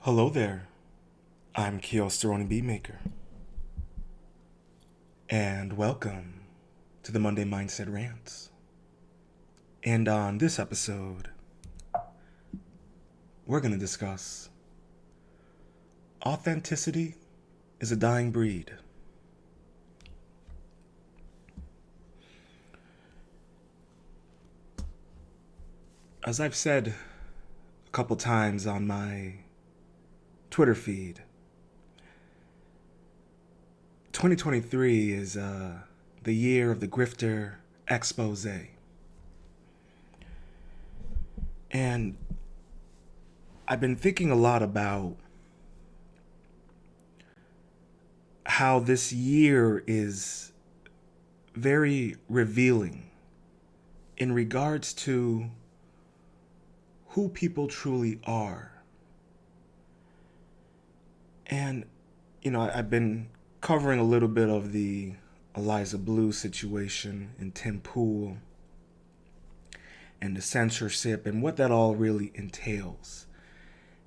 Hello there. I'm Keo Steroni Beatmaker, and welcome to the Monday Mindset Rants. And on this episode, we're going to discuss authenticity is a dying breed. As I've said a couple times on my Twitter feed, 2023 is the year of the grifter expose. And I've been thinking a lot about how this year is very revealing in regards to who people truly are. And, I've been covering a little bit of the Eliza Blue situation and Tim Pool and the censorship and what that all really entails.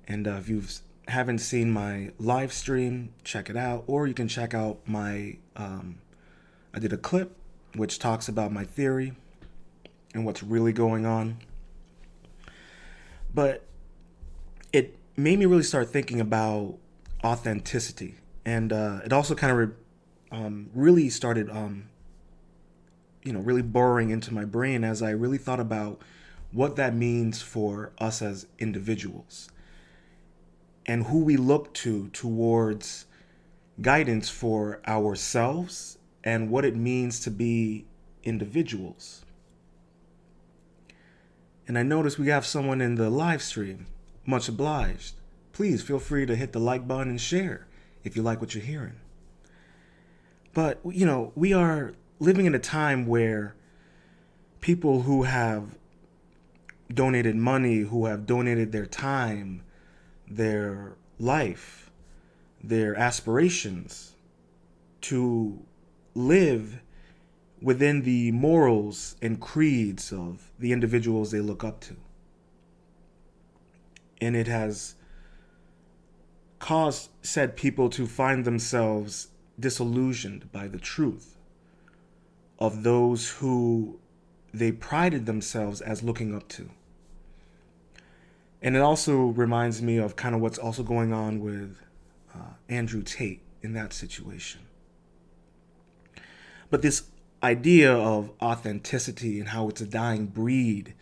And if you haven't seen my live stream, check it out. Or you can check out I did a clip which talks about my theory and what's really going on. But it made me really start thinking about authenticity. And it also kind of really started, really burrowing into my brain as I really thought about what that means for us as individuals and who we look to towards guidance for ourselves and what it means to be individuals. And I noticed we have someone in the live stream. Much obliged. Please feel free to hit the like button and share if you like what you're hearing. But, we are living in a time where people who have donated money, who have donated their time, their life, their aspirations to live within the morals and creeds of the individuals they look up to. And it has caused said people to find themselves disillusioned by the truth of those who they prided themselves as looking up to. And it also reminds me of kind of what's also going on with Andrew Tate in that situation. But this idea of authenticity and how it's a dying breed,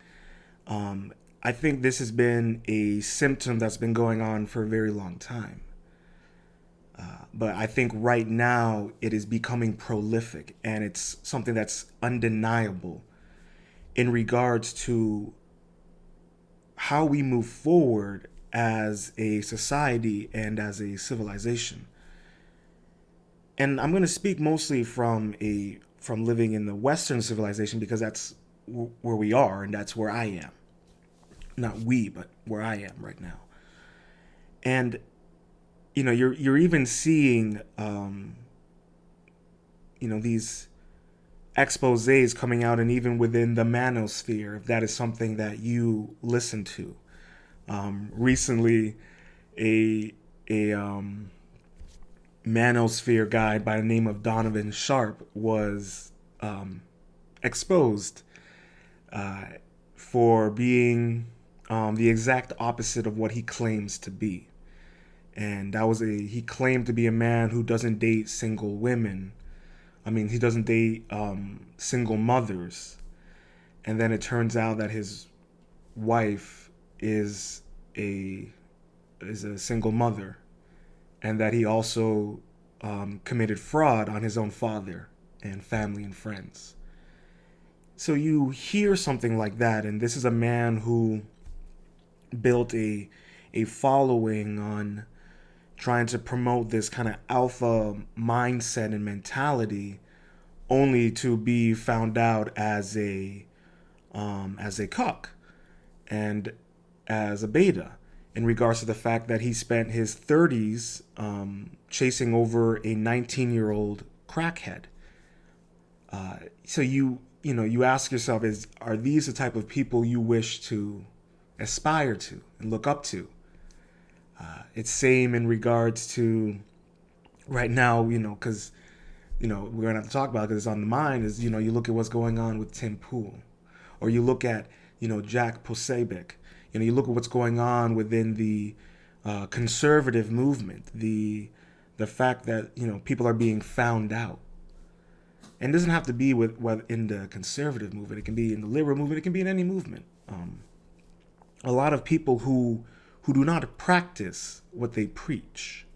I think this has been a symptom that's been going on for a very long time. But I think right now it is becoming prolific, and it's something that's undeniable in regards to how we move forward as a society and as a civilization. And I'm going to speak mostly from living in the Western civilization because that's where we are and that's where I am. Not we, but where I am right now. And you're even seeing these exposés coming out, and even within the manosphere, if that is something that you listen to. Recently, a manosphere guy by the name of Donovan Sharp was exposed for being the exact opposite of what he claims to be. And he claimed to be a man who doesn't date single women. I mean, he doesn't date single mothers. And then it turns out that his wife is a single mother, and that he also committed fraud on his own father and family and friends. So you hear something like that, and this is a man who built a following on trying to promote this kind of alpha mindset and mentality, only to be found out as a cuck and as a beta, in regards to the fact that he spent his 30s chasing over a 19-year-old crackhead. So you ask yourself, are these the type of people you wish to aspire to and look up to? It's same in regards to right now, because we're gonna have to talk about it because it's on the mind. Is you look at what's going on with Tim Pool, or you look at Jack Posobiec. You look at what's going on within the conservative movement. The fact that people are being found out, and it doesn't have to be in the conservative movement. It can be in the liberal movement. It can be in any movement. A lot of people who do not practice what they preach,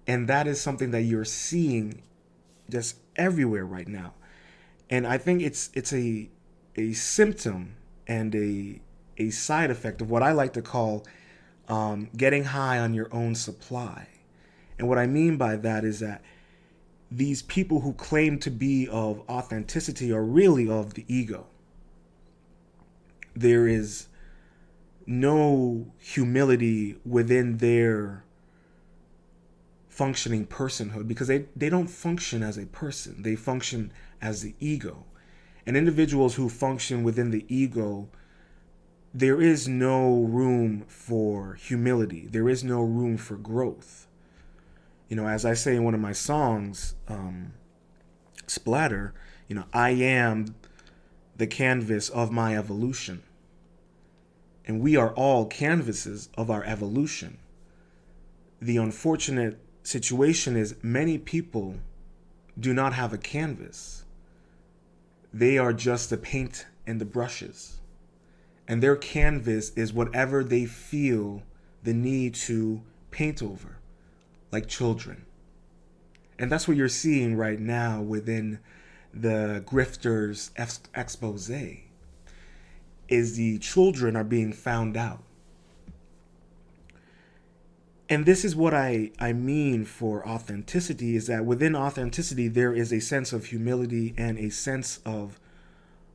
and that is something that you're seeing just everywhere right now. And I think it's a symptom and a side effect of what I like to call getting high on your own supply. And what I mean by that is that these people who claim to be of authenticity are really of the ego. There is no humility within their functioning personhood because they don't function as a person. They function as the ego. And individuals who function within the ego, there is no room for humility. There is no room for growth. As I say in one of my songs, Splatter, I am the canvas of my evolution. And we are all canvases of our evolution. The unfortunate situation is many people do not have a canvas. They are just the paint and the brushes. And their canvas is whatever they feel the need to paint over, like children. And that's what you're seeing right now within the grifters expose, is the children are being found out. And this is what I mean for authenticity, is that within authenticity, there is a sense of humility and a sense of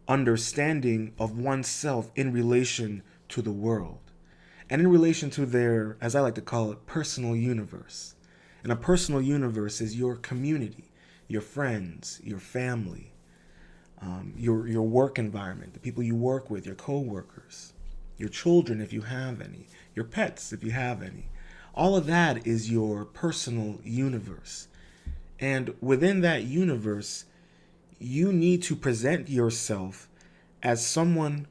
understanding of oneself in relation to the world and in relation to their, as I like to call it, personal universe. And a personal universe is your community, your friends, your family, your work environment, the people you work with, your co-workers, your children if you have any, your pets if you have any. All of that is your personal universe. And within that universe, you need to present yourself as someone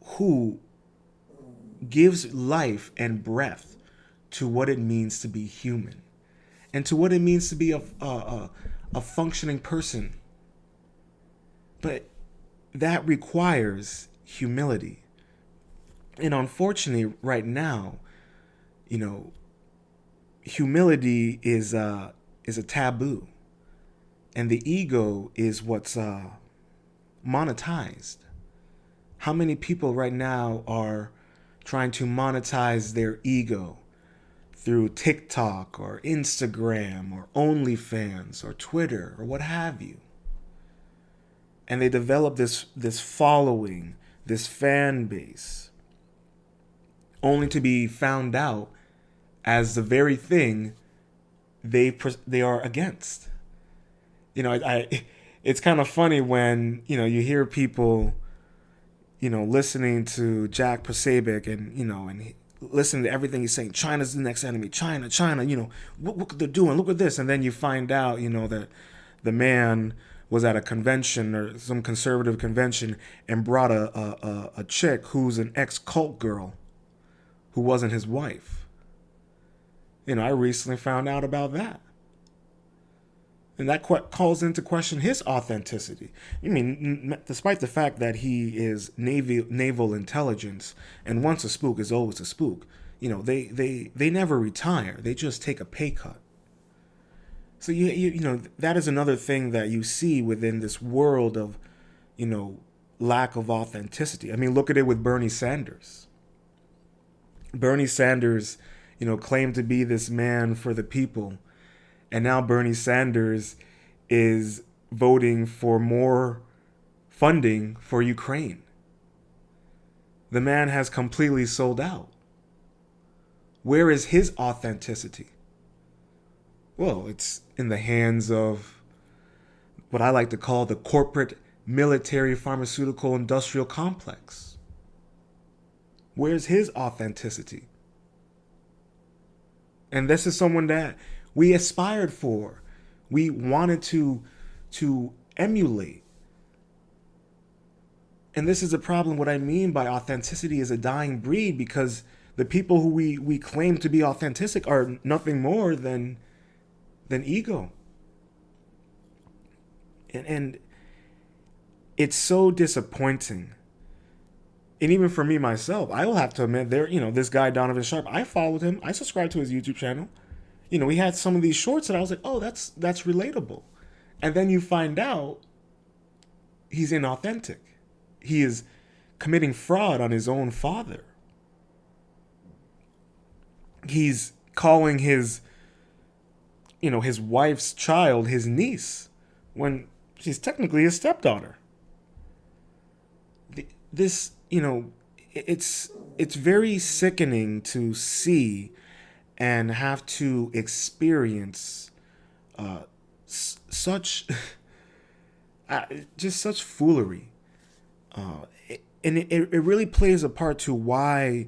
who gives life and breath to what it means to be human and to what it means to be a functioning person. But that requires humility. And unfortunately, right now, humility is a taboo. And the ego is what's monetized. How many people right now are trying to monetize their ego through TikTok or Instagram or OnlyFans or Twitter or what have you? And they develop this following, this fan base, only to be found out as the very thing they are against. It's kind of funny when you hear people listening to Jack Posobiec and listening to everything he's saying. China's the next enemy. China. What they're doing. Look at this. And then you find out that the man was at a convention or some conservative convention and brought a chick who's an ex-cult girl who wasn't his wife. I recently found out about that. And that calls into question his authenticity. Despite the fact that he is naval intelligence, and once a spook is always a spook, they never retire. They just take a pay cut. So that is another thing that you see within this world of, lack of authenticity. Look at it with Bernie Sanders. Bernie Sanders, claimed to be this man for the people. And now Bernie Sanders is voting for more funding for Ukraine. The man has completely sold out. Where is his authenticity? Well, it's in the hands of what I like to call the corporate military pharmaceutical industrial complex. Where's his authenticity? And this is someone that we aspired for. We wanted to emulate. And this is a problem. What I mean by authenticity is a dying breed, because the people who we claim to be authentic are nothing more than ego. And it's so disappointing. And even for me myself, I will have to admit, this guy Donovan Sharp, I followed him. I subscribed to his YouTube channel. He had some of these shorts that I was like, oh, that's relatable. And then you find out he's inauthentic. He is committing fraud on his own father. He's calling his wife's child his niece when she's technically his stepdaughter. This, it's very sickening to see and have to experience such just such foolery. And it really plays a part to why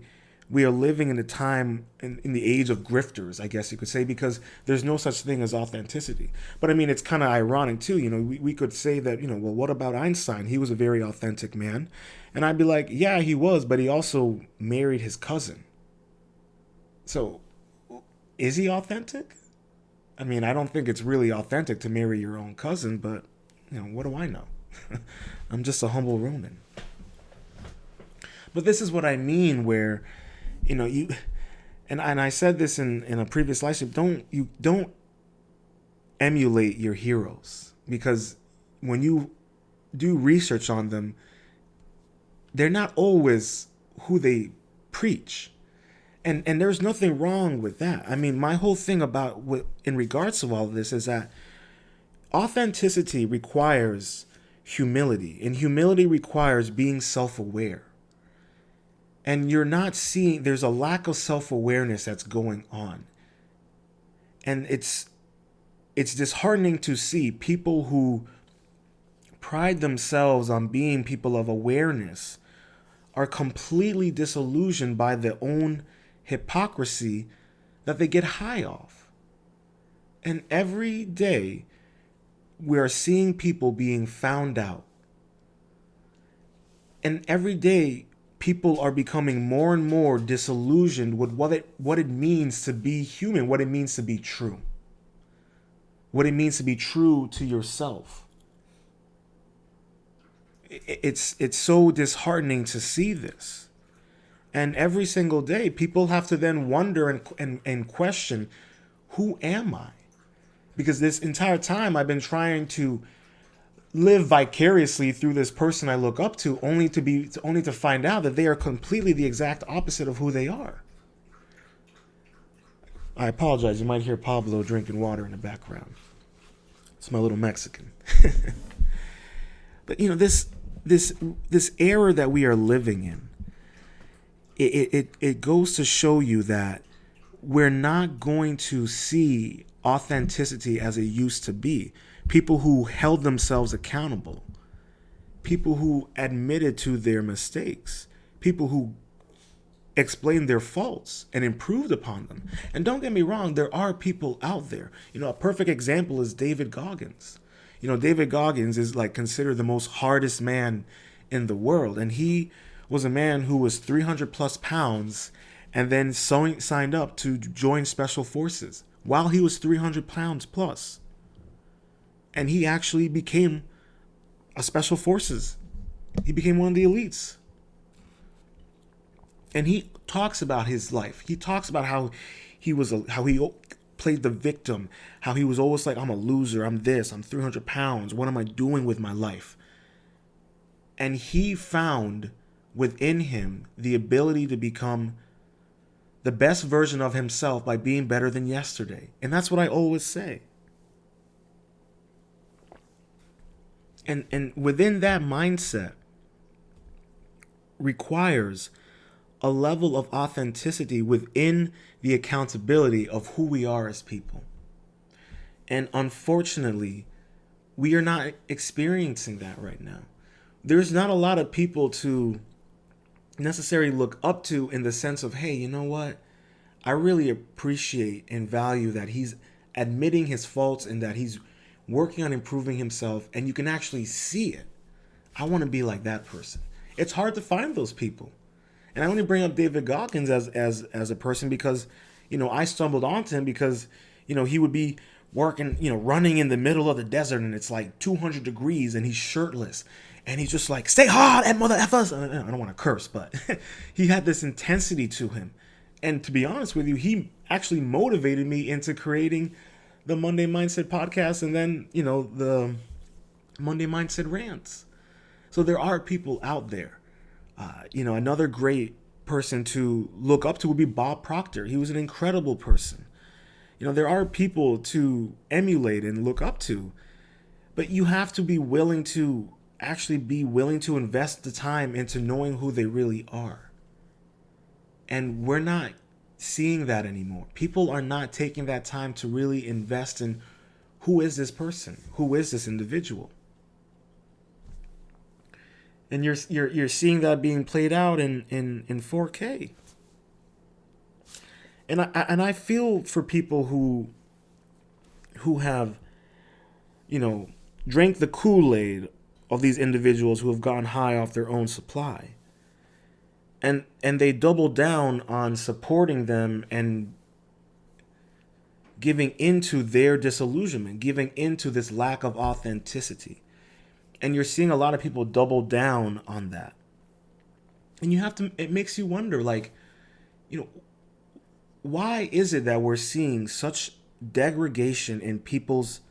we are living in a time in the age of grifters, I guess you could say, because there's no such thing as authenticity. But I mean, it's kind of ironic too. We could say that, well, what about Einstein? He was a very authentic man. And I'd be like, yeah, he was, but he also married his cousin. So is he authentic? I mean, I don't think it's really authentic to marry your own cousin, but what do I know? I'm just a humble Roman. But this is what I mean, where you and I said this in a previous live stream, don't emulate your heroes, because when you do research on them, they're not always who they preach. And there's nothing wrong with that. I mean, my whole thing about in regards to all of this is that authenticity requires humility, and humility requires being self-aware. And you're not seeing, there's a lack of self-awareness that's going on. And it's disheartening to see people who pride themselves on being people of awareness are completely disillusioned by their own hypocrisy that they get high off. And every day we are seeing people being found out. And every day people are becoming more and more disillusioned with what it means to be human, what it means to be true. What it means to be true to yourself. It's so disheartening to see this. And every single day, people have to then wonder and question, who am I? Because this entire time I've been trying to live vicariously through this person I look up to, only to find out that they are completely the exact opposite of who they are. I apologize. You might hear Pablo drinking water in the background. It's my little Mexican. But this era that we are living in, it goes to show you that we're not going to see authenticity as it used to be. People who held themselves accountable, people who admitted to their mistakes, people who explained their faults and improved upon them. And don't get me wrong, there are people out there. A perfect example is David Goggins. David Goggins is considered the most hardest man in the world. And he was a man who was 300 plus pounds and then signed up to join special forces while he was 300 pounds plus. And he actually became a special forces. He became one of the elites. And he talks about his life. He talks about how he played the victim, how he was always like, I'm a loser, I'm this, I'm 300 pounds, what am I doing with my life? And he found within him the ability to become the best version of himself by being better than yesterday. And that's what I always say. And within that mindset requires a level of authenticity within the accountability of who we are as people. And unfortunately, we are not experiencing that right now. There's not a lot of people to necessarily look up to in the sense of, hey, you know what? I really appreciate and value that he's admitting his faults and that he's working on improving himself, and you can actually see it. I want to be like that person. It's hard to find those people. And I only bring up David Goggins as a person because, I stumbled onto him because, he would be working, running in the middle of the desert and it's like 200 degrees and he's shirtless. And he's just like, stay hard and mother effers. I don't want to curse, but he had this intensity to him. And to be honest with you, he actually motivated me into creating the Monday Mindset podcast and then, the Monday Mindset rants. So there are people out there. Another great person to look up to would be Bob Proctor. He was an incredible person. There are people to emulate and look up to, but you have to be willing to invest the time into knowing who they really are. And we're not seeing that anymore. People are not taking that time to really invest in who is this person? Who is this individual? And you're seeing that being played out in 4K. And I feel for people who have, drank the Kool-Aid of these individuals who have gone high off their own supply. And they double down on supporting them and giving into their disillusionment, giving into this lack of authenticity. And you're seeing a lot of people double down on that. And it makes you wonder, why is it that we're seeing such degradation in people's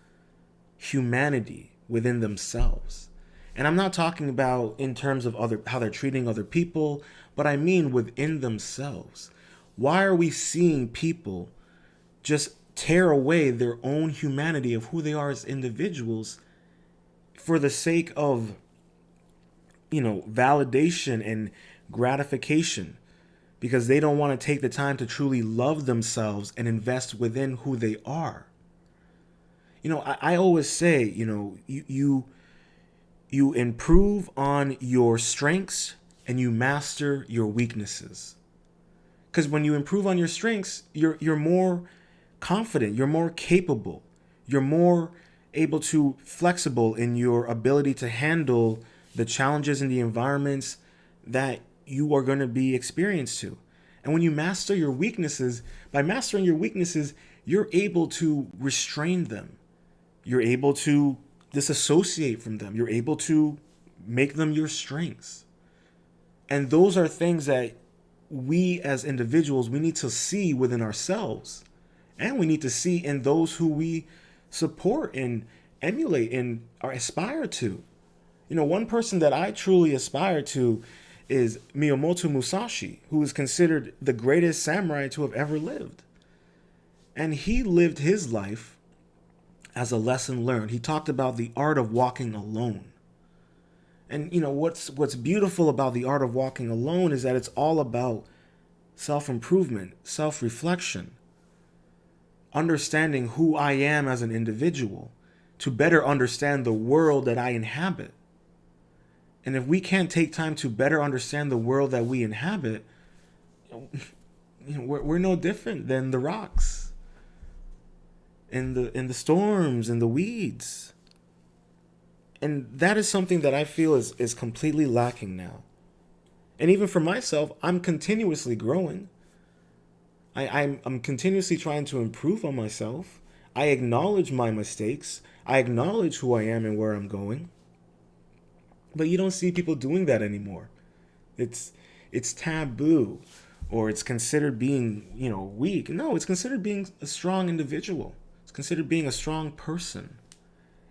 humanity within themselves? And I'm not talking about in terms of how they're treating other people, but I mean within themselves. Why are we seeing people just tear away their own humanity of who they are as individuals for the sake of, validation and gratification? Because they don't want to take the time to truly love themselves and invest within who they are. I always say, you improve on your strengths and you master your weaknesses. Because when you improve on your strengths, you're more confident, you're more capable, you're more able to flexible in your ability to handle the challenges and the environments that you are going to be experienced to. And when you master your weaknesses, by mastering your weaknesses, you're able to restrain them. You're able to disassociate from them. You're able to make them your strengths. And those are things that we as individuals, we need to see within ourselves. And we need to see in those who we support and emulate and aspire to. One person that I truly aspire to is Miyamoto Musashi, who is considered the greatest samurai to have ever lived. And he lived his life as a lesson learned. He talked about the art of walking alone. And what's beautiful about the art of walking alone is that it's all about self-improvement, self-reflection, understanding who I am as an individual to better understand the world that I inhabit. And if we can't take time to better understand the world that we inhabit, we're no different than the rocks and the storms and the weeds. And that is something that I feel is completely lacking now. And even for myself, I'm continuously growing. I'm continuously trying to improve on myself. I acknowledge my mistakes. I acknowledge who I am and where I'm going. But you don't see people doing that anymore. It's taboo, or it's considered being, weak. No, it's considered being a strong individual. It's considered being a strong person.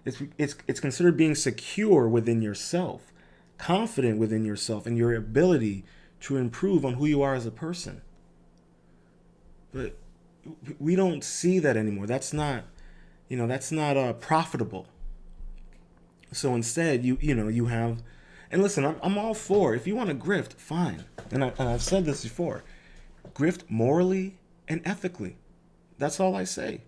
It's considered being secure within yourself, confident within yourself and your ability to improve on who you are as a person. But we don't see that anymore. That's not profitable. So instead, you have, and listen, I'm all for, if you want to grift, fine. And I've said this before, grift morally and ethically. That's all I say.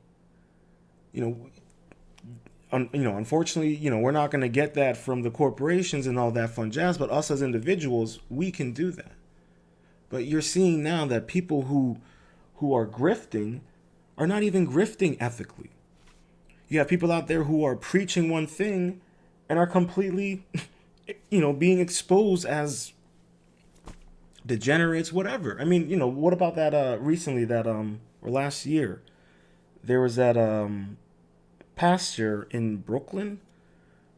Unfortunately, we're not going to get that from the corporations and all that fun jazz, but us as individuals, we can do that. But you're seeing now that people who who are grifting are not even grifting ethically. You have people out there who are preaching one thing and are completely, being exposed as degenerates, whatever. I mean, what about that recently that or last year there was that pastor in Brooklyn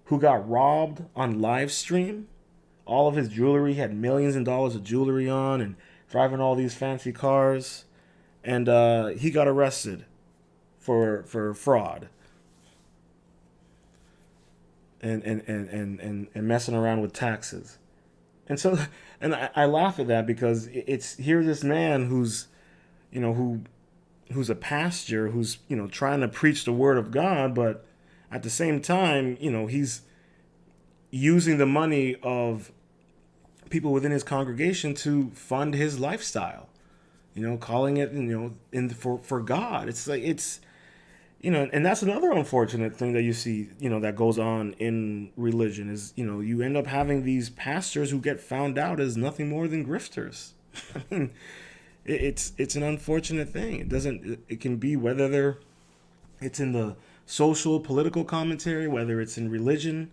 who got robbed on live stream. All of his jewelry, he had millions of dollars of jewelry on and driving all these fancy cars, and he got arrested for fraud and messing around with taxes. And so, and I laugh at that because it's here's this man who's, who's a pastor who's trying to preach the word of God, but at the same time, he's using the money of people within his congregation to fund his lifestyle. Calling it for God. It's like and that's another unfortunate thing that you see, that goes on in religion is, you end up having these pastors who get found out as nothing more than grifters. I mean, it's an unfortunate thing. It can be whether it's in the social, political commentary, whether it's in religion.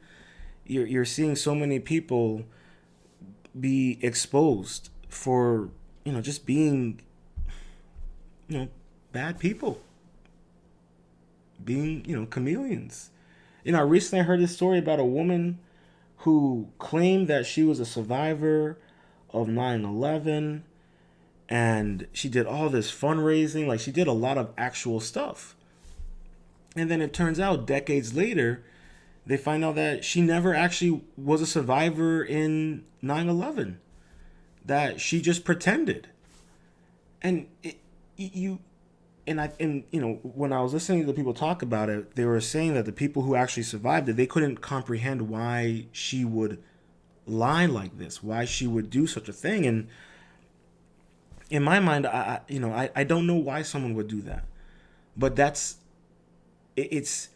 You're seeing so many people be exposed for, just being, bad people. Being, chameleons. Recently I heard this story about a woman who claimed that she was a survivor of 9/11, and she did all this fundraising, like she did a lot of actual stuff. And then it turns out decades later, they find out that she never actually was a survivor in 9/11, that she just pretended. And when I was listening to the people talk about it, they were saying that the people who actually survived it, they couldn't comprehend why she would lie like this, why she would do such a thing. And in my mind, I don't know why someone would do that, but it's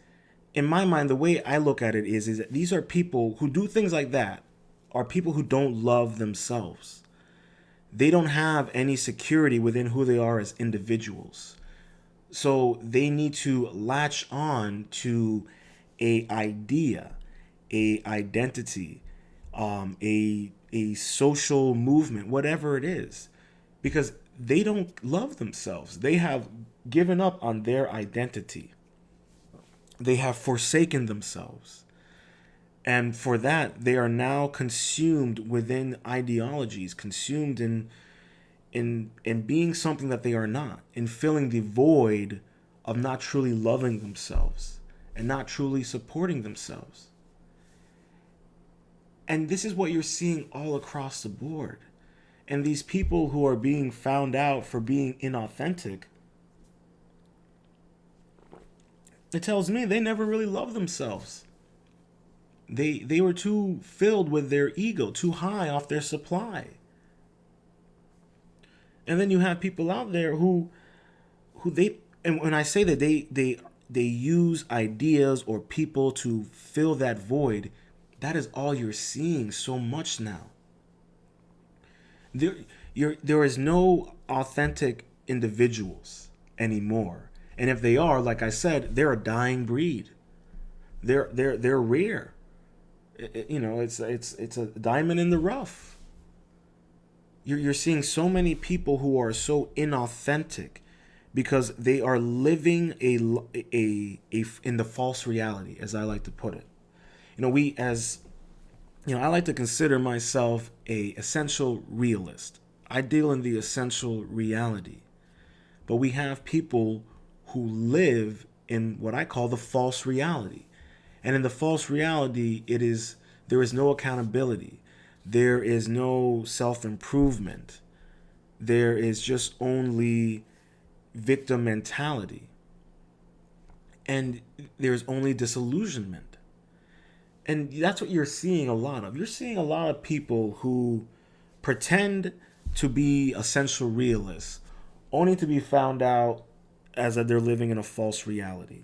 in my mind, the way I look at it is that these are people who do things like that are people who don't love themselves. They don't have any security within who they are as individuals. So they need to latch on to a idea, a identity, a social movement, whatever it is, because they don't love themselves. They have given up on their identity. They have forsaken themselves. And for that, they are now consumed within ideologies, consumed in being something that they are not, in filling the void of not truly loving themselves and not truly supporting themselves. And this is what you're seeing all across the board. And these people who are being found out for being inauthentic, it tells me they never really loved themselves. They were too filled with their ego, too high off their supply. And then you have people out there who and when I say that they use ideas or people to fill that void, that is all you're seeing so much now. There is no authentic individuals anymore. And if they are, like I said, they're a dying breed. They're rare. It's a diamond in the rough. You're seeing so many people who are so inauthentic because they are living in the false reality, as I like to put it. I like to consider myself a essential realist. I deal in the essential reality. But we have people who live in what I call the false reality. And in the false reality, there is no accountability. There is no self-improvement. There is just only victim mentality. And there's only disillusionment. And that's what you're seeing a lot of. You're seeing a lot of people who pretend to be essential realists, only to be found out as that they're living in a false reality.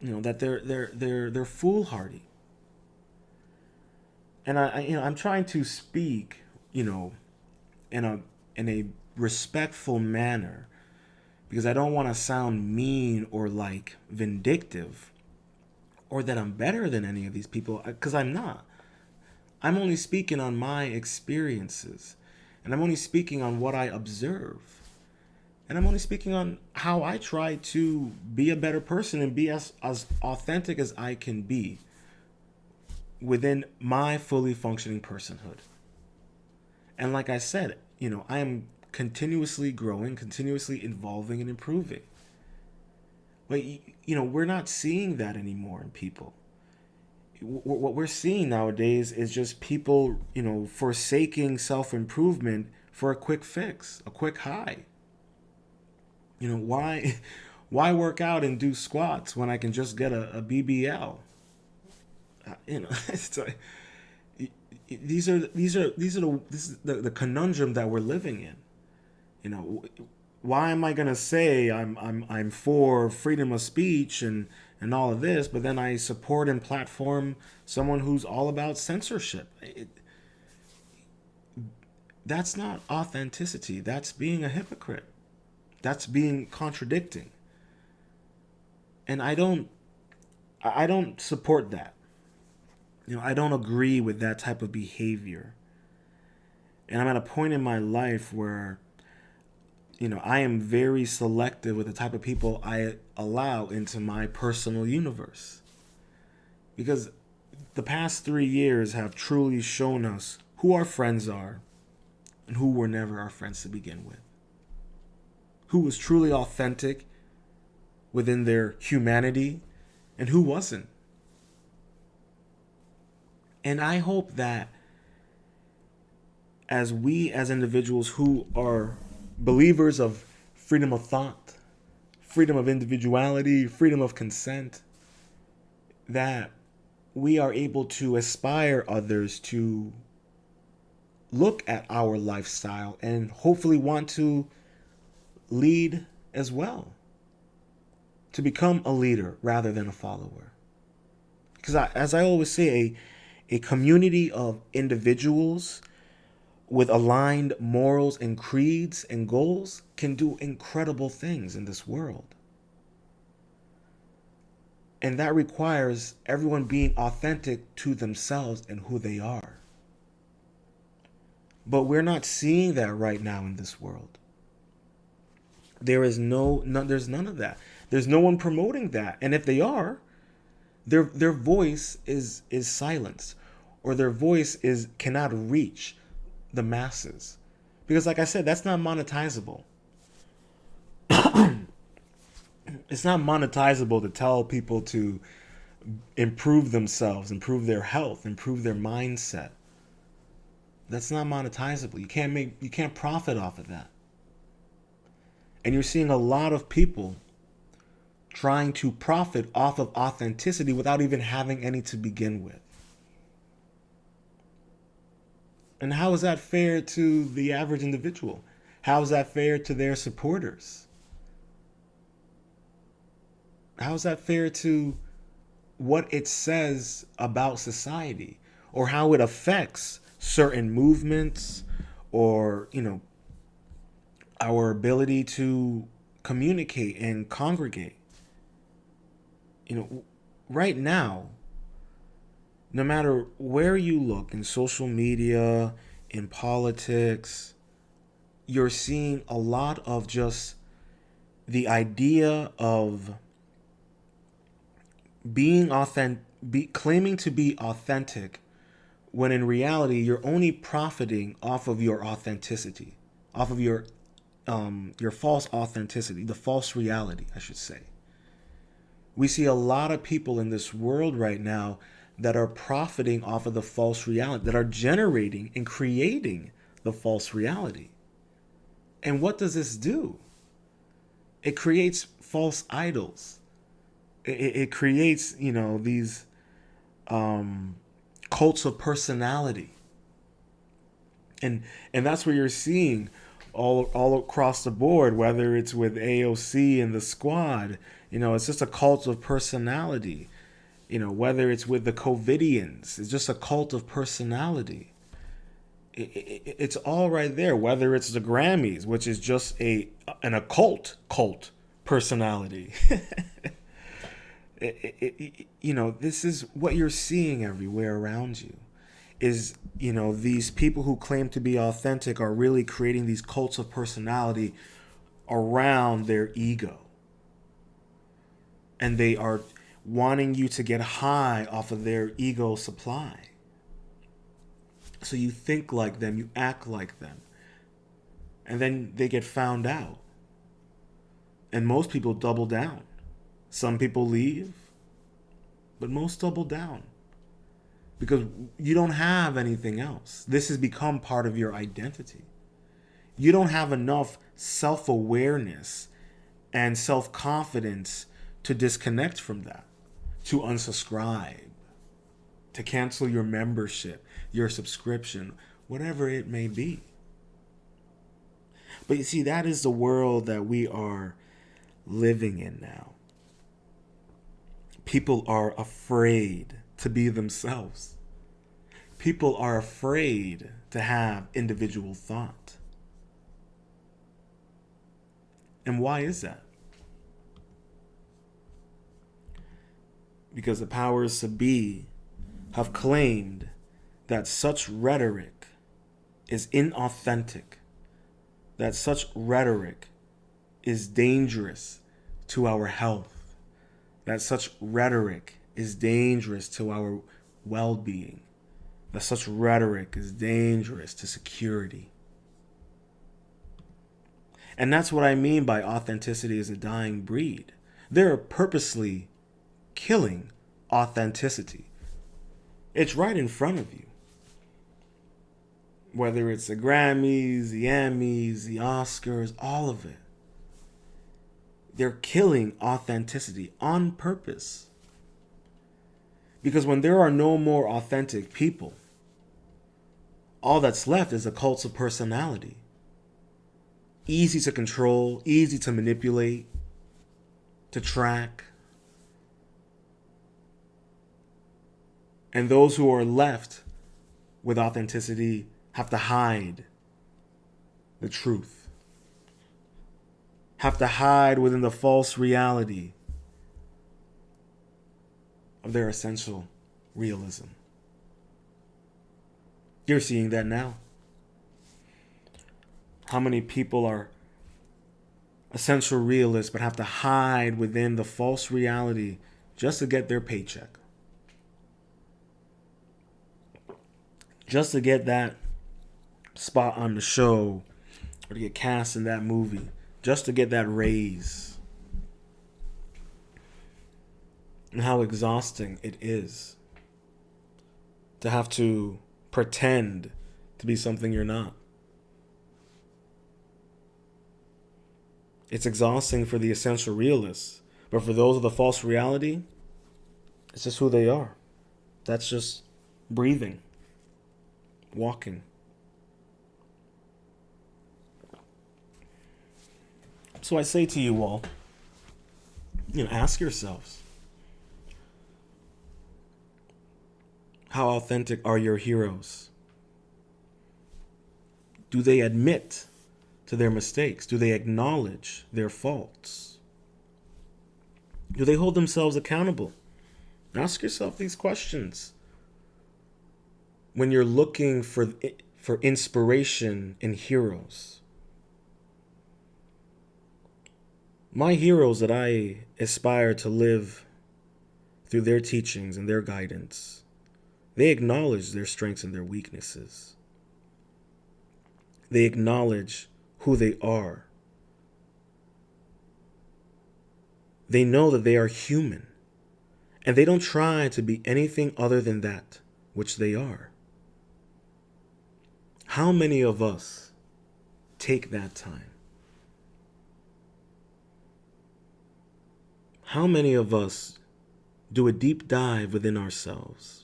That they're foolhardy. And I'm trying to speak, in a respectful manner, because I don't want to sound mean or like vindictive or that I'm better than any of these people, because I'm not. I'm only speaking on my experiences, and I'm only speaking on what I observe, and I'm only speaking on how I try to be a better person and be as authentic as I can be within my fully functioning personhood. And like I said, I am continuously growing, continuously evolving and improving. But we're not seeing that anymore in people. What we're seeing nowadays is just people, forsaking self-improvement for a quick fix, a quick high. Why why work out and do squats when I can just get a BBL? It's like, this is the conundrum that we're living in. You know, why am I gonna say I'm for freedom of speech and all of this, but then I support and platform someone who's all about censorship? That's not authenticity. That's being a hypocrite. That's being contradicting. And I don't support that. I don't agree with that type of behavior. And I'm at a point in my life where I am very selective with the type of people I allow into my personal universe. Because the past 3 years have truly shown us who our friends are and who were never our friends to begin with. Who was truly authentic within their humanity and who wasn't. And I hope that as we, as individuals who are believers of freedom of thought, freedom of individuality, freedom of consent, that we are able to aspire others to look at our lifestyle and hopefully want to lead as well, to become a leader rather than a follower. Because as I always say, a community of individuals with aligned morals and creeds and goals can do incredible things in this world. And that requires everyone being authentic to themselves and who they are. But we're not seeing that right now in this world. There's none of that. There's no one promoting that. And if they are, their voice is silenced, or their voice cannot reach the masses. Because like I said, that's not monetizable. It's not monetizable to tell people to improve themselves, improve their health, improve their mindset. That's not monetizable. You can't profit off of that. And you're seeing a lot of people trying to profit off of authenticity without even having any to begin with. And how is that fair to the average individual? How is that fair to their supporters? How is that fair to what it says about society, or how it affects certain movements, or, our ability to communicate and congregate? Right now, no matter where you look in social media, in politics, you're seeing a lot of just the idea of being authentic, claiming to be authentic, when in reality you're only profiting off of your authenticity, off of your false authenticity, the false reality, I should say. We see a lot of people in this world right now that are profiting off of the false reality, that are generating and creating the false reality. And what does this do? It creates false idols. It creates, these cults of personality. And that's what you're seeing all across the board, whether it's with AOC and the squad. It's just a cult of personality. Whether it's with the COVIDians, it's just a cult of personality. It's all right there. Whether it's the Grammys, which is just an occult cult personality. This is what you're seeing everywhere around you. Is these people who claim to be authentic are really creating these cults of personality around their ego, and they are wanting you to get high off of their ego supply. So you think like them, you act like them, and then they get found out. And most people double down. Some people leave, but most double down. Because you don't have anything else. This has become part of your identity. You don't have enough self-awareness and self-confidence to disconnect from that, to unsubscribe, to cancel your membership, your subscription, whatever it may be. But you see, that is the world that we are living in now. People are afraid to be themselves. People are afraid to have individual thought. And why is that? Because the powers to be have claimed that such rhetoric is inauthentic, that such rhetoric is dangerous to our health, that such rhetoric is dangerous to our well-being, that such rhetoric is dangerous to security. And that's what I mean by authenticity is a dying breed. They're purposely killing authenticity. It's right in front of you. Whether it's the Grammys, the Emmys, the Oscars, all of it. They're killing authenticity on purpose. Because when there are no more authentic people, all that's left is a cult of personality. Easy to control, easy to manipulate, to track. And those who are left with authenticity have to hide the truth, have to hide within the false reality of their essential realism. You're seeing that now. How many people are essential realists but have to hide within the false reality just to get their paycheck? Just to get that spot on the show or to get cast in that movie. Just to get that raise. And how exhausting it is to have to pretend to be something you're not. It's exhausting for the essential realists, but for those of the false reality, it's just who they are. That's just breathing, walking. So I say to you all, ask yourselves, how authentic are your heroes? Do they admit to their mistakes? Do they acknowledge their faults? Do they hold themselves accountable? Ask yourself these questions when you're looking for inspiration in heroes. My heroes that I aspire to live through their teachings and their guidance, they acknowledge their strengths and their weaknesses. They acknowledge who they are. They know that they are human, and they don't try to be anything other than that which they are. How many of us take that time? How many of us do a deep dive within ourselves?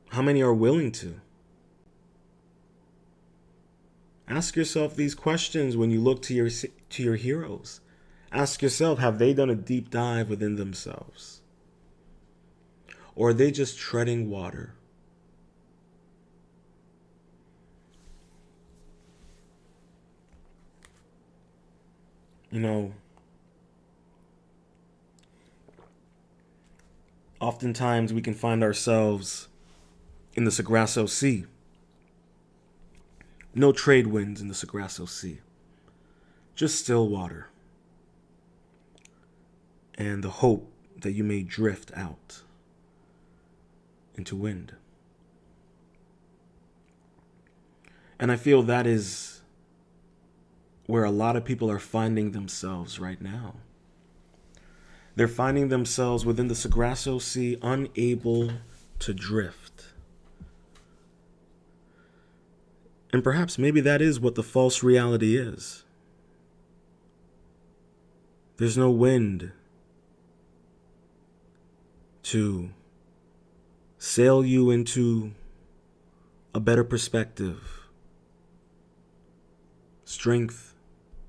How many are willing to? Ask yourself these questions when you look to your heroes. Ask yourself, have they done a deep dive within themselves? Or are they just treading water? You know, oftentimes we can find ourselves in the Sargasso Sea. No trade winds in the Sargasso Sea, just still water. And the hope that you may drift out into wind. And I feel that is where a lot of people are finding themselves right now. They're finding themselves within the Sargasso Sea, unable to drift. And perhaps maybe that is what the false reality is. There's no wind to sail you into a better perspective, strength,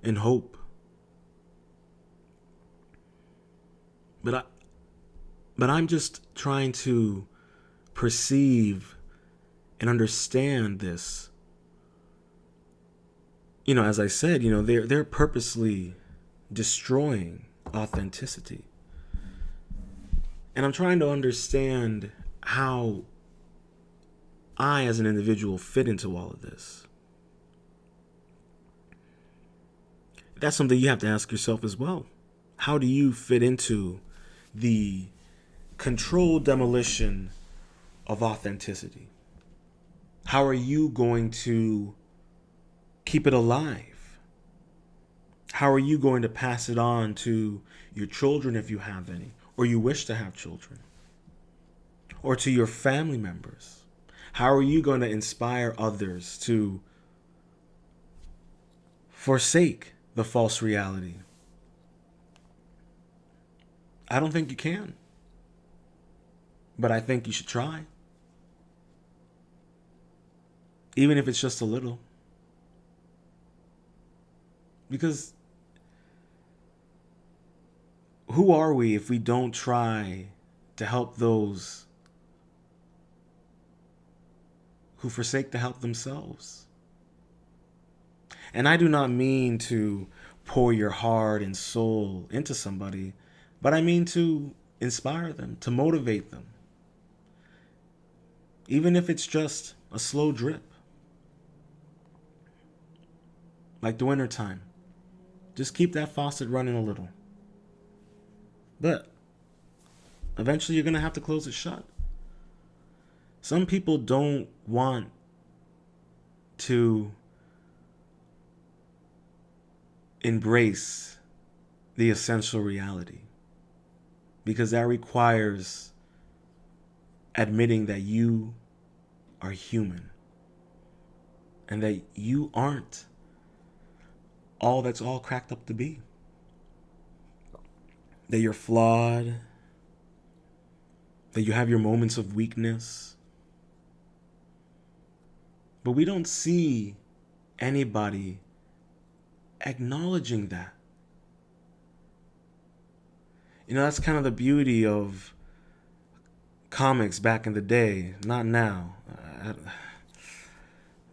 and hope. But I'm just trying to perceive and understand this. As I said, they're purposely destroying authenticity. And I'm trying to understand how I, as an individual, fit into all of this. That's something you have to ask yourself as well. How do you fit into the controlled demolition of authenticity? How are you going to keep it alive? How are you going to pass it on to your children if you have any, or you wish to have children, or to your family members? How are you going to inspire others to forsake the false reality? I don't think you can, but I think you should try, even if it's just a little. Because who are we if we don't try to help those who forsake to help themselves? And I do not mean to pour your heart and soul into somebody, but I mean to inspire them, to motivate them. Even if it's just a slow drip. Like the winter time. Just keep that faucet running a little. But eventually you're going to have to close it shut. Some people don't want to embrace the essential reality, because that requires admitting that you are human and that you aren't all that's all cracked up to be. That you're flawed, that you have your moments of weakness. But we don't see anybody acknowledging that. That's kind of the beauty of comics back in the day. Not now.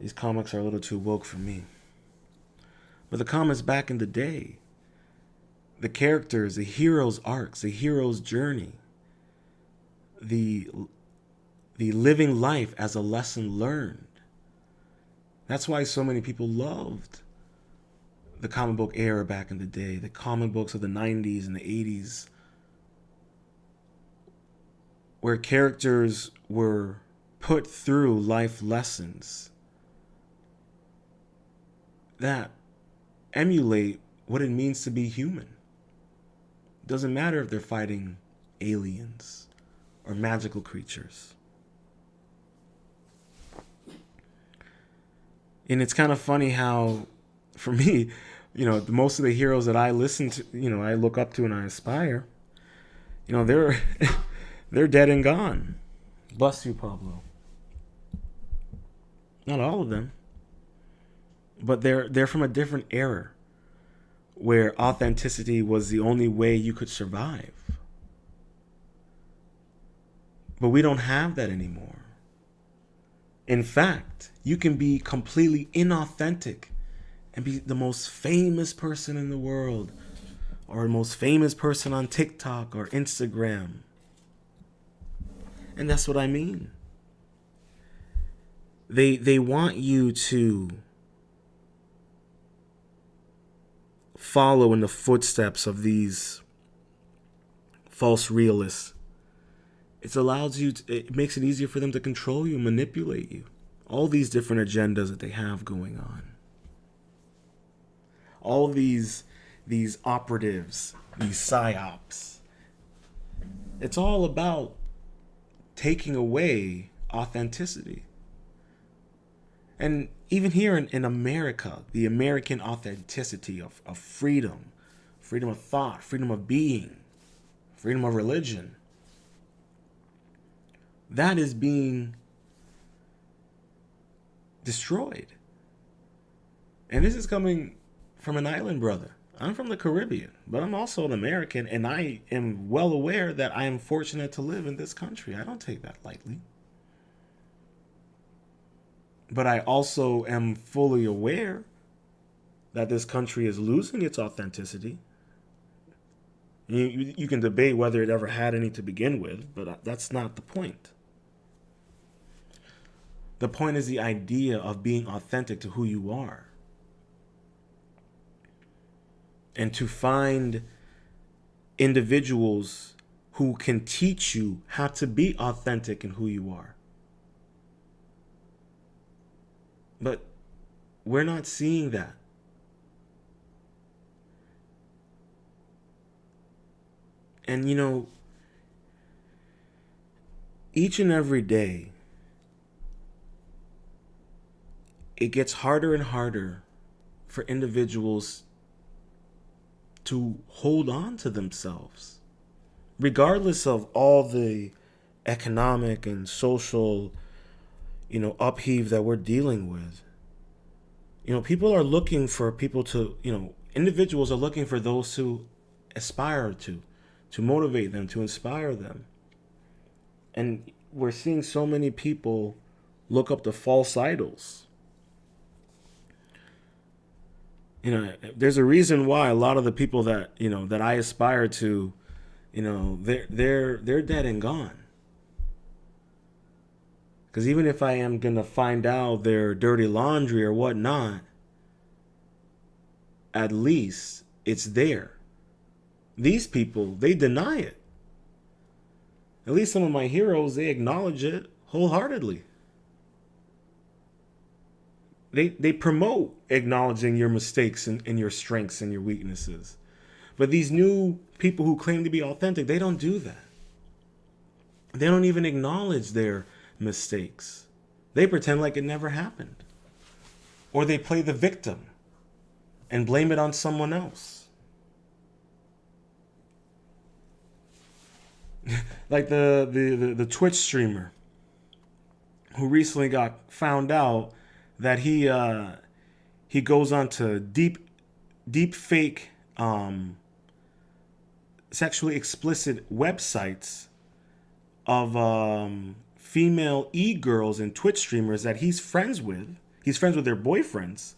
These comics are a little too woke for me. But the comics back in the day, the characters, the hero's arcs, the hero's journey, the living life as a lesson learned. That's why so many people loved the comic book era back in the day, the comic books of the 90s and the 80s, where characters were put through life lessons that emulate what it means to be human. It doesn't matter if they're fighting aliens or magical creatures. And it's kind of funny how, for me, most of the heroes that I listen to, I look up to and I aspire, they're they're dead and gone. Bless you, Pablo. Not all of them, but they're from a different era where authenticity was the only way you could survive. But we don't have that anymore. In fact, you can be completely inauthentic and be the most famous person in the world, or the most famous person on TikTok or Instagram. And that's what I mean. They want you to follow in the footsteps of these false realists. It makes it easier for them to control you, manipulate you. All these different agendas that they have going on. All these operatives, these psyops. It's all about taking away authenticity. And even here in America, the American authenticity of freedom, freedom of thought, freedom of being, freedom of religion, that is being destroyed. And this is coming from an island brother. I'm from the Caribbean, but I'm also an American, and I am well aware that I am fortunate to live in this country. I don't take that lightly. But I also am fully aware that this country is losing its authenticity. You can debate whether it ever had any to begin with, but that's not the point. The point is the idea of being authentic to who you are. And to find individuals who can teach you how to be authentic in who you are. But we're not seeing that. And each and every day, it gets harder and harder for individuals to hold on to themselves, regardless of all the economic and social, upheave that we're dealing with. People are looking for people to, individuals are looking for those to aspire to motivate them, to inspire them. And we're seeing so many people look up to false idols. There's a reason why a lot of the people that that I aspire to, they're dead and gone. Because even if I am gonna find out their dirty laundry or whatnot, at least it's there. These people, they deny it. At least some of my heroes, they acknowledge it wholeheartedly. They promote acknowledging your mistakes and your strengths and your weaknesses. But these new people who claim to be authentic, they don't do that. They don't even acknowledge their mistakes. They pretend like it never happened. Or they play the victim and blame it on someone else. Like the Twitch streamer who recently got found out that he goes on to deep fake sexually explicit websites of female e-girls and Twitch streamers that he's friends with. He's friends with their boyfriends,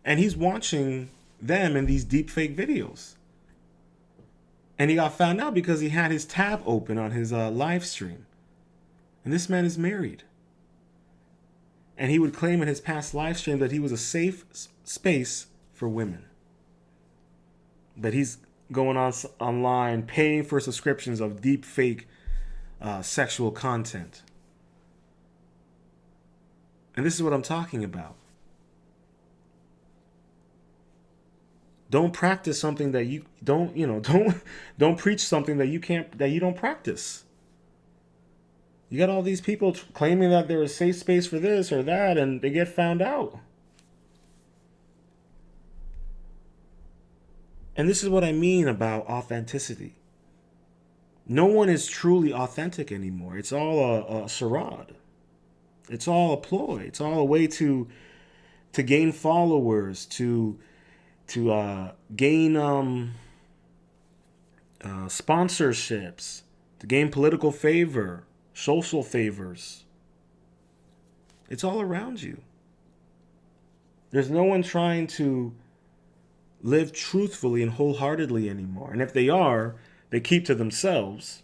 and he's watching them in these deep fake videos. And he got found out because he had his tab open on his live stream. And this man is married. And he would claim in his past live stream that he was a safe space for women. But he's going on online paying for subscriptions of deep fake sexual content. And this is what I'm talking about. Don't practice something that you don't preach something that you don't practice. You got all these people claiming that they're a safe space for this or that, and they get found out. And this is what I mean about authenticity. No one is truly authentic anymore. It's all a charade. It's all a ploy. It's all a way to gain followers, to gain sponsorships, to gain political favor, social favors. It's all around you. There's no one trying to live truthfully and wholeheartedly anymore. And if they are, they keep to themselves.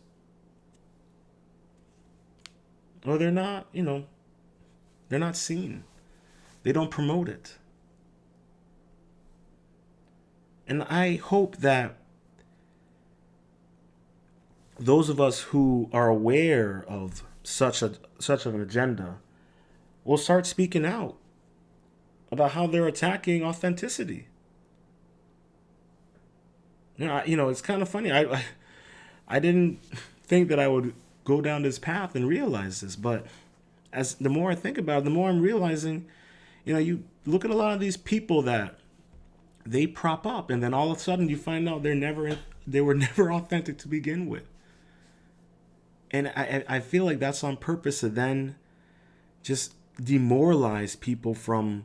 Or they're not, they're not seen. They don't promote it. And I hope that those of us who are aware of such an agenda will start speaking out about how they're attacking authenticity. It's kind of funny. I didn't think that I would go down this path and realize this, but as the more I think about it, the more I'm realizing, you look at a lot of these people that they prop up, and then all of a sudden you find out they were never authentic to begin with. And I feel like that's on purpose to then just demoralize people from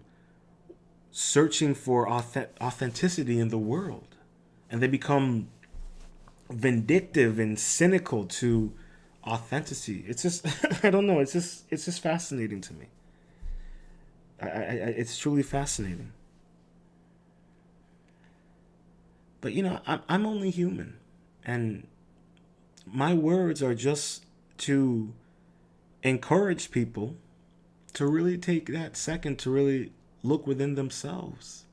searching for authenticity in the world. And they become vindictive and cynical to authenticity. It's just, I don't know. It's just fascinating to me. It's truly fascinating. But I'm only human, and my words are just to encourage people to really take that second to really look within themselves.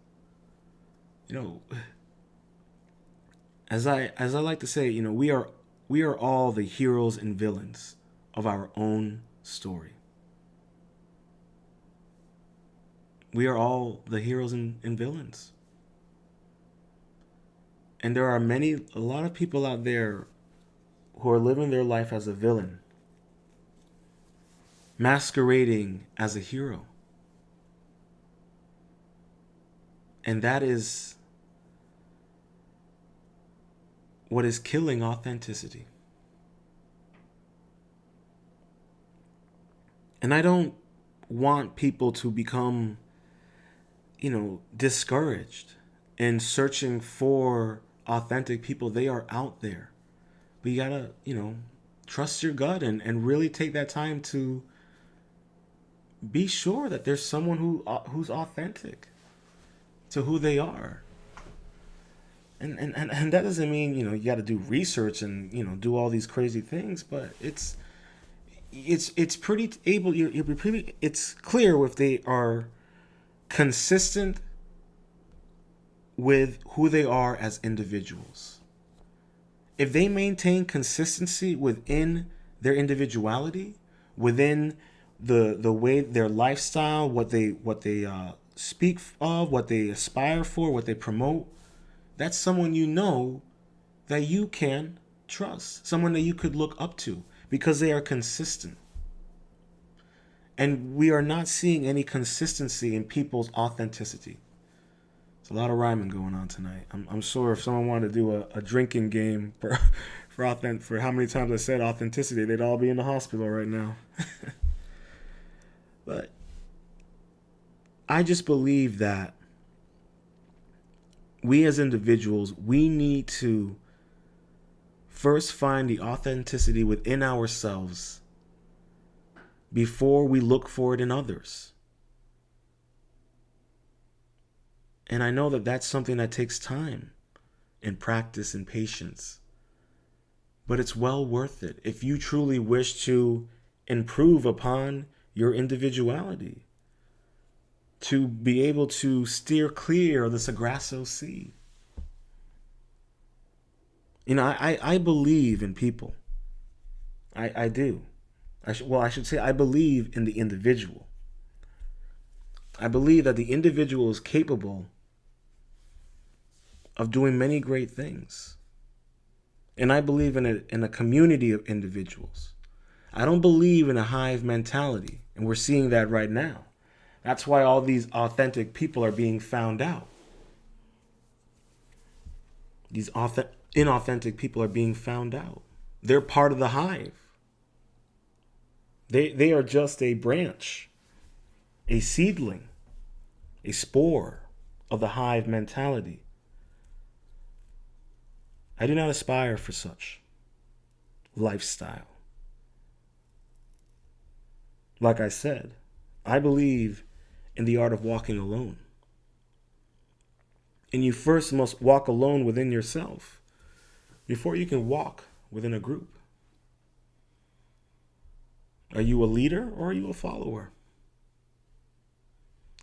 As I like to say, we are all the heroes and villains of our own story. We are all the heroes and villains. And there are a lot of people out there who are living their life as a villain, masquerading as a hero. And that is what is killing authenticity. And I don't want people to become, discouraged in searching for authentic people. They are out there. But you gotta, trust your gut and really take that time to be sure that there's someone who's authentic to who they are. And that doesn't mean, you got to do research and, do all these crazy things, but it's pretty able, it's clear if they are consistent with who they are as individuals. If they maintain consistency within their individuality, within the way their lifestyle, what they speak of, what they aspire for, what they promote, that's someone that you can trust, someone that you could look up to because they are consistent. And we are not seeing any consistency in people's authenticity. There's a lot of rhyming going on tonight. I'm sure if someone wanted to do a drinking game for how many times I said authenticity, they'd all be in the hospital right now. But I just believe that we as individuals, we need to first find the authenticity within ourselves before we look for it in others. And I know that that's something that takes time and practice and patience. But it's well worth it if you truly wish to improve upon your individuality, to be able to steer clear of the Sargasso Sea. I believe in people. I do. I should say I believe in the individual. I believe that the individual is capable of doing many great things. And I believe in a community of individuals. I don't believe in a hive mentality, and we're seeing that right now. That's why all these authentic people are being found out. These inauthentic people are being found out. They're part of the hive. They are just a branch, a seedling, a spore of the hive mentality. I do not aspire for such lifestyle. Like I said, I believe in the art of walking alone. And you first must walk alone within yourself before you can walk within a group. Are you a leader or are you a follower?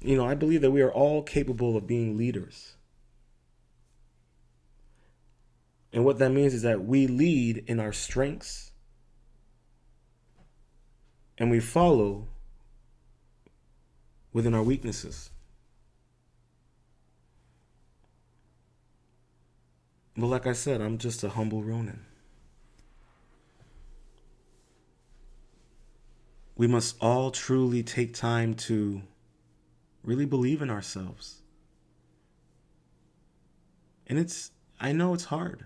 I believe that we are all capable of being leaders. And what that means is that we lead in our strengths and we follow within our weaknesses. But like I said, I'm just a humble Ronin. We must all truly take time to really believe in ourselves. And I know it's hard.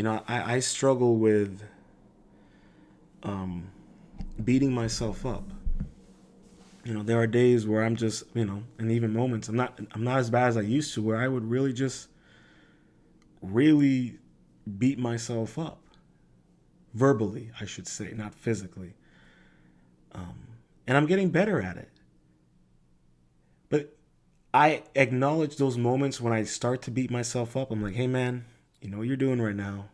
I struggle with beating myself up. There are days where I'm just, and even moments, I'm not as bad as I used to, where I would really just really beat myself up. Verbally, I should say, not physically. And I'm getting better at it. But I acknowledge those moments when I start to beat myself up. I'm like, hey man, you know what you're doing right now.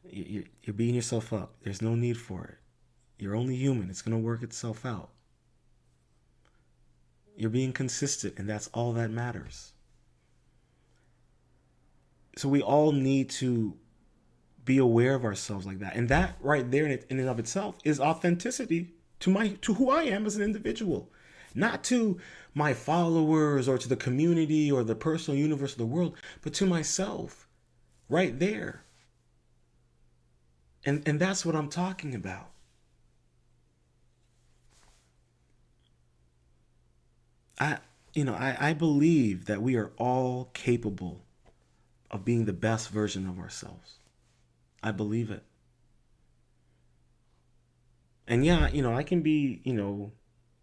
You're beating yourself up. There's no need for it. You're only human. It's going to work itself out. You're being consistent, and that's all that matters. So we all need to be aware of ourselves like that. And that right there in and of itself is authenticity to who I am as an individual. Not to my followers or to the community or the personal universe of the world, but to myself right there. And that's what I'm talking about. I believe that we are all capable of being the best version of ourselves. I believe it. And yeah, I can be,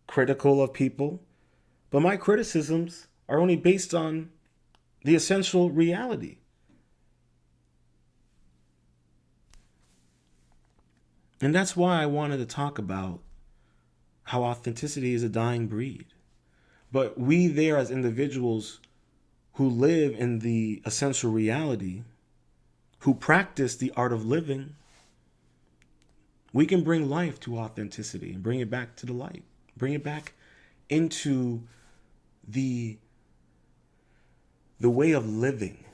critical of people, but my criticisms are only based on the essential reality. And that's why I wanted to talk about how authenticity is a dying breed. But we there as individuals who live in the essential reality, who practice the art of living, we can bring life to authenticity and bring it back to the light. Bring it back into the way of living.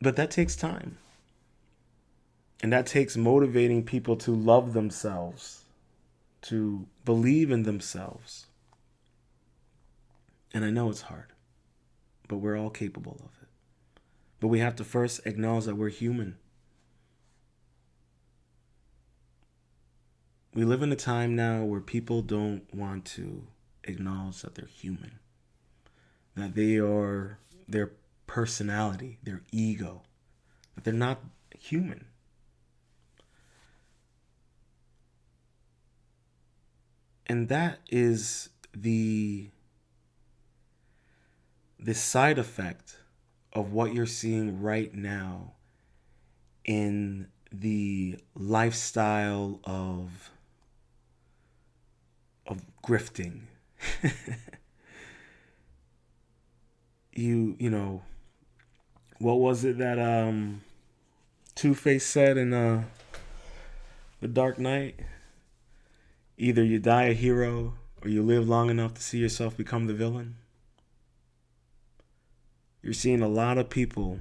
But that takes time. And that takes motivating people to love themselves, to believe in themselves. And I know it's hard, but we're all capable of it. But we have to first acknowledge that we're human. We live in a time now where people don't want to acknowledge that they're human, that they are their personality, their ego, that they're not human. And that is the side effect of what you're seeing right now in the lifestyle of grifting. What was it that Two-Face said in The Dark Knight? Either you die a hero or you live long enough to see yourself become the villain. You're seeing a lot of people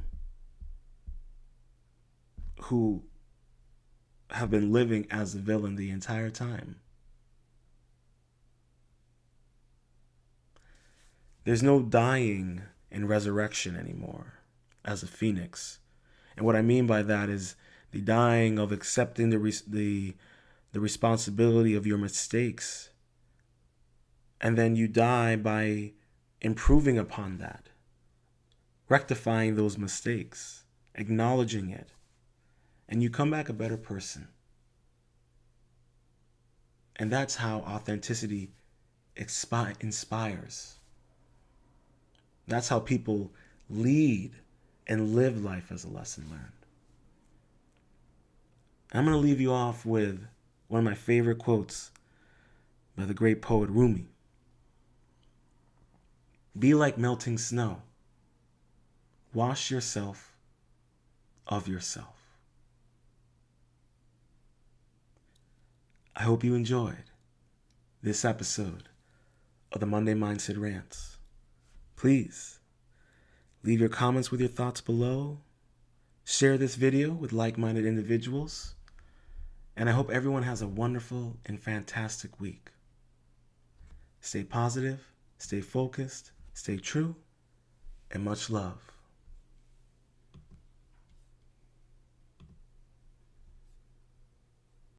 who have been living as the villain the entire time. There's no dying and resurrection anymore as a phoenix. And what I mean by that is the dying of accepting the responsibility of your mistakes. And then you die by improving upon that, rectifying those mistakes, acknowledging it, and you come back a better person. And that's how authenticity inspires. That's how people lead and live life as a lesson learned. I'm going to leave you off with one of my favorite quotes by the great poet Rumi. Be like melting snow. Wash yourself of yourself. I hope you enjoyed this episode of the Monday Mindset Rants. Please leave your comments with your thoughts below. Share this video with like-minded individuals. And I hope everyone has a wonderful and fantastic week. Stay positive, stay focused, stay true, and much love.